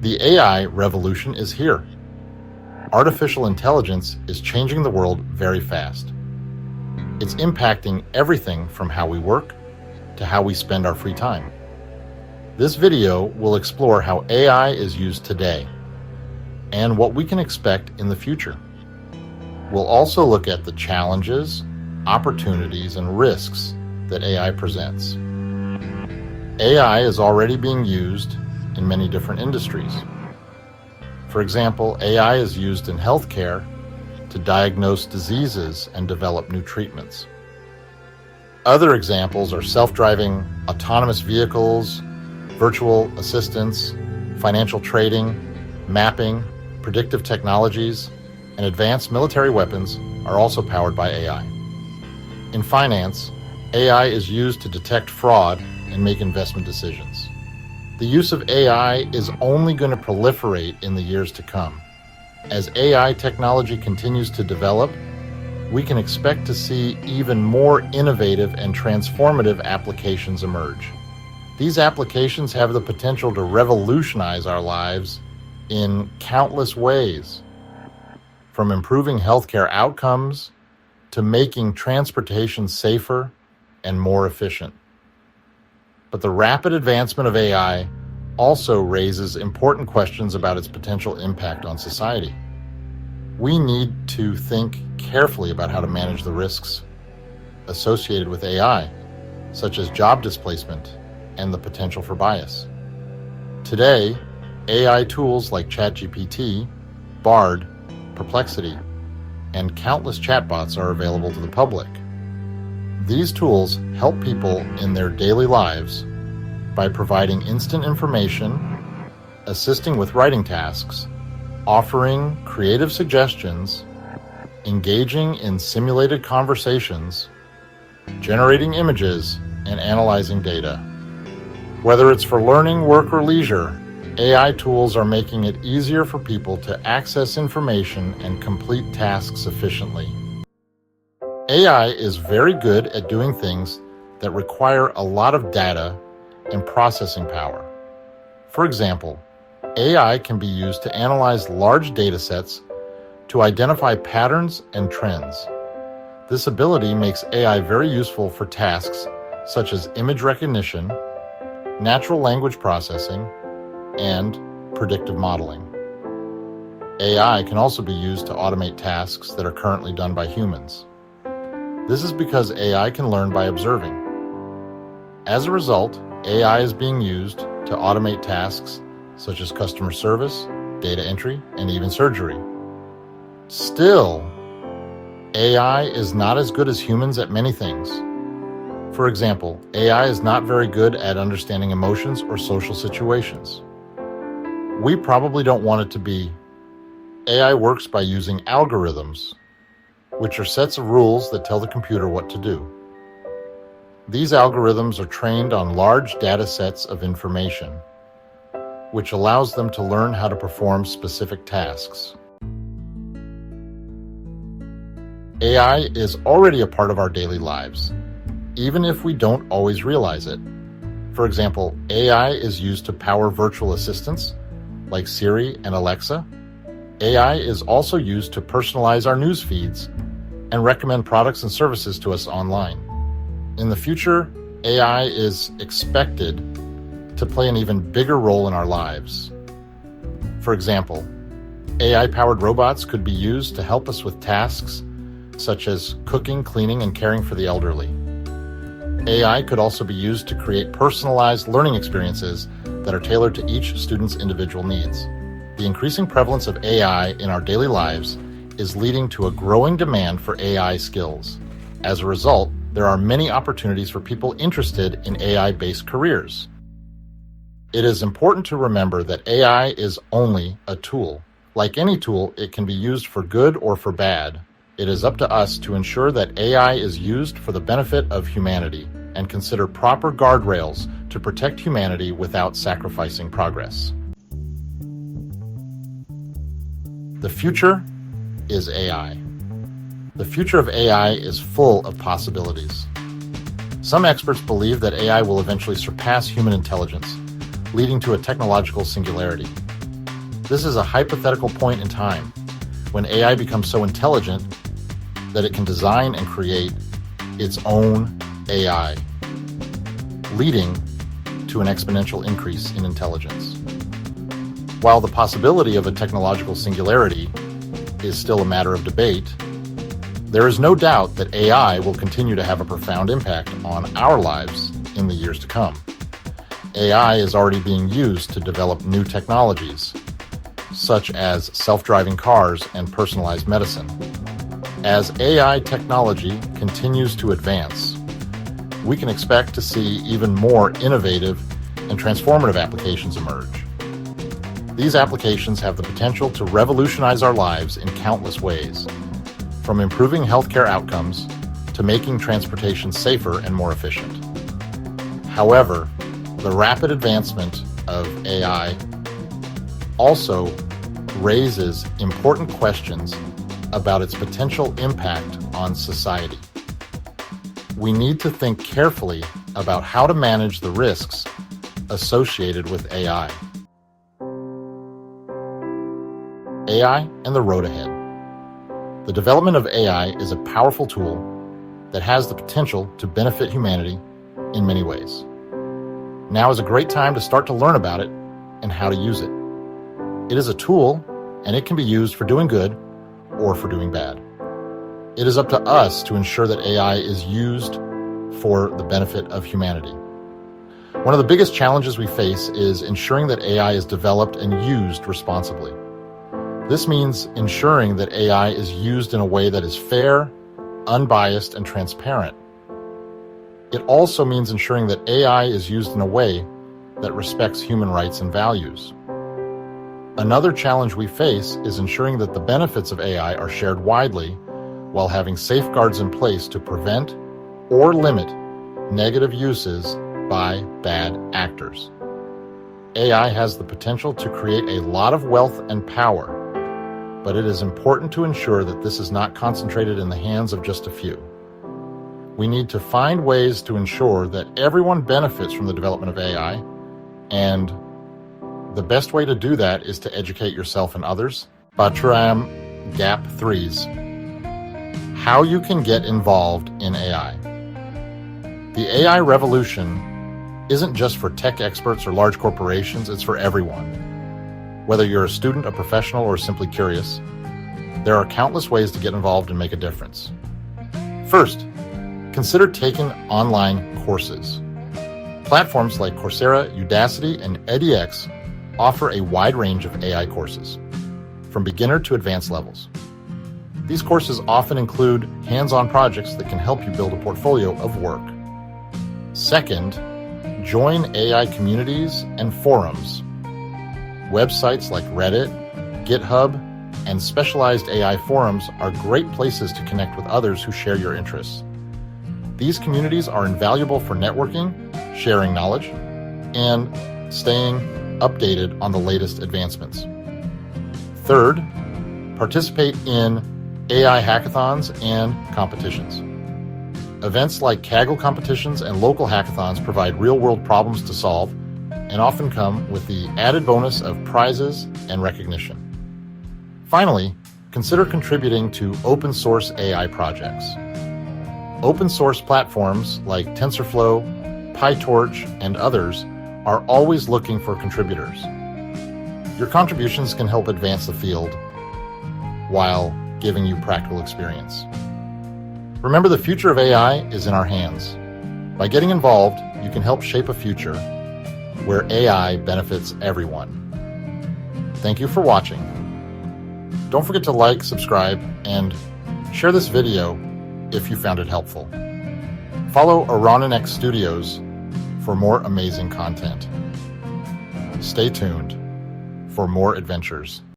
The AI revolution is here. Artificial intelligence is changing the world very fast. It's impacting everything from how we work to how we spend our free time. This video will explore how AI is used today and what we can expect in the future. We'll also look at the challenges, opportunities, and risks that AI presents. AI is already being used in many different industries. For example, AI is used in healthcare to diagnose diseases and develop new treatments. Other examples are self-driving autonomous vehicles, virtual assistants, financial trading, mapping, predictive technologies, and advanced military weapons are also powered by AI. In finance, AI is used to detect fraud and make investment decisions. The use of AI is only going to proliferate in the years to come. As AI technology continues to develop, we can expect to see even more innovative and transformative applications emerge. These applications have the potential to revolutionize our lives in countless ways, from improving healthcare outcomes to making transportation safer and more efficient. But the rapid advancement of AI also raises important questions about its potential impact on society. We need to think carefully about how to manage the risks associated with AI, such as job displacement and the potential for bias. Today, AI tools like ChatGPT, Bard, Perplexity, and countless chatbots are available to the public. These tools help people in their daily lives by providing instant information, assisting with writing tasks, offering creative suggestions, engaging in simulated conversations, generating images, and analyzing data. Whether it's for learning, work, or leisure, AI tools are making it easier for people to access information and complete tasks efficiently. AI is very good at doing things that require a lot of data and processing power. For example, AI can be used to analyze large data sets to identify patterns and trends. This ability makes AI very useful for tasks such as image recognition, natural language processing, and predictive modeling. AI can also be used to automate tasks that are currently done by humans. This is because AI can learn by observing. As a result, AI is being used to automate tasks such as customer service, data entry, and even surgery. Still, AI is not as good as humans at many things. For example, AI is not very good at understanding emotions or social situations. We probably don't want it to be. AI works by using algorithms, which are sets of rules that tell the computer what to do. These algorithms are trained on large data sets of information, which allows them to learn how to perform specific tasks. AI is already a part of our daily lives, even if we don't always realize it. For example, AI is used to power virtual assistants like Siri and Alexa. AI is also used to personalize our news feeds and recommend products and services to us online. In the future, AI is expected to play an even bigger role in our lives. For example, AI-powered robots could be used to help us with tasks such as cooking, cleaning, and caring for the elderly. AI could also be used to create personalized learning experiences that are tailored to each student's individual needs. The increasing prevalence of AI in our daily lives is leading to a growing demand for AI skills. As a result, there are many opportunities for people interested in AI-based careers. It is important to remember that AI is only a tool. Like any tool, it can be used for good or for bad. It is up to us to ensure that AI is used for the benefit of humanity and consider proper guardrails to protect humanity without sacrificing progress. The future is AI. The future of AI is full of possibilities. Some experts believe that AI will eventually surpass human intelligence, leading to a technological singularity. This is a hypothetical point in time when AI becomes so intelligent that it can design and create its own AI, leading to an exponential increase in intelligence. While the possibility of a technological singularity is still a matter of debate, there is no doubt that AI will continue to have a profound impact on our lives in the years to come. AI is already being used to develop new technologies, such as self-driving cars and personalized medicine. As AI technology continues to advance, we can expect to see even more innovative and transformative applications emerge. These applications have the potential to revolutionize our lives in countless ways, from improving healthcare outcomes to making transportation safer and more efficient. However, the rapid advancement of AI also raises important questions about its potential impact on society. We need to think carefully about how to manage the risks associated with AI. AI and the road ahead. The development of AI is a powerful tool that has the potential to benefit humanity in many ways. Now is a great time to start to learn about it and how to use it. It is a tool, and it can be used for doing good or for doing bad. It is up to us to ensure that AI is used for the benefit of humanity. One of the biggest challenges we face is ensuring that AI is developed and used responsibly. This means ensuring that AI is used in a way that is fair, unbiased, and transparent. It also means ensuring that AI is used in a way that respects human rights and values. Another challenge we face is ensuring that the benefits of AI are shared widely while having safeguards in place to prevent or limit negative uses by bad actors. AI has the potential to create a lot of wealth and power, but it is important to ensure that this is not concentrated in the hands of just a few. We need to find ways to ensure that everyone benefits from the development of AI, and the best way to do that is to educate yourself and others. Baturam Gap 3s. How you can get involved in AI. The AI revolution isn't just for tech experts or large corporations, it's for everyone. Whether you're a student, a professional, or simply curious, there are countless ways to get involved and make a difference. First, consider taking online courses. Platforms like Coursera, Udacity, and edX offer a wide range of AI courses, from beginner to advanced levels. These courses often include hands-on projects that can help you build a portfolio of work. Second, join AI communities and forums. Websites like Reddit, GitHub, and specialized AI forums are great places to connect with others who share your interests. These communities are invaluable for networking, sharing knowledge, and staying updated on the latest advancements. Third, participate in AI hackathons and competitions. Events like Kaggle competitions and local hackathons provide real-world problems to solve and often come with the added bonus of prizes and recognition. Finally, consider contributing to open-source AI projects. Open-source platforms like TensorFlow, PyTorch, and others are always looking for contributors. Your contributions can help advance the field while giving you practical experience. Remember, the future of AI is in our hands. By getting involved, you can help shape a future where AI benefits everyone. Thank you for watching. Don't forget to like, subscribe, and share this video if you found it helpful. Follow Aronanex Studios for more amazing content. Stay tuned for more adventures.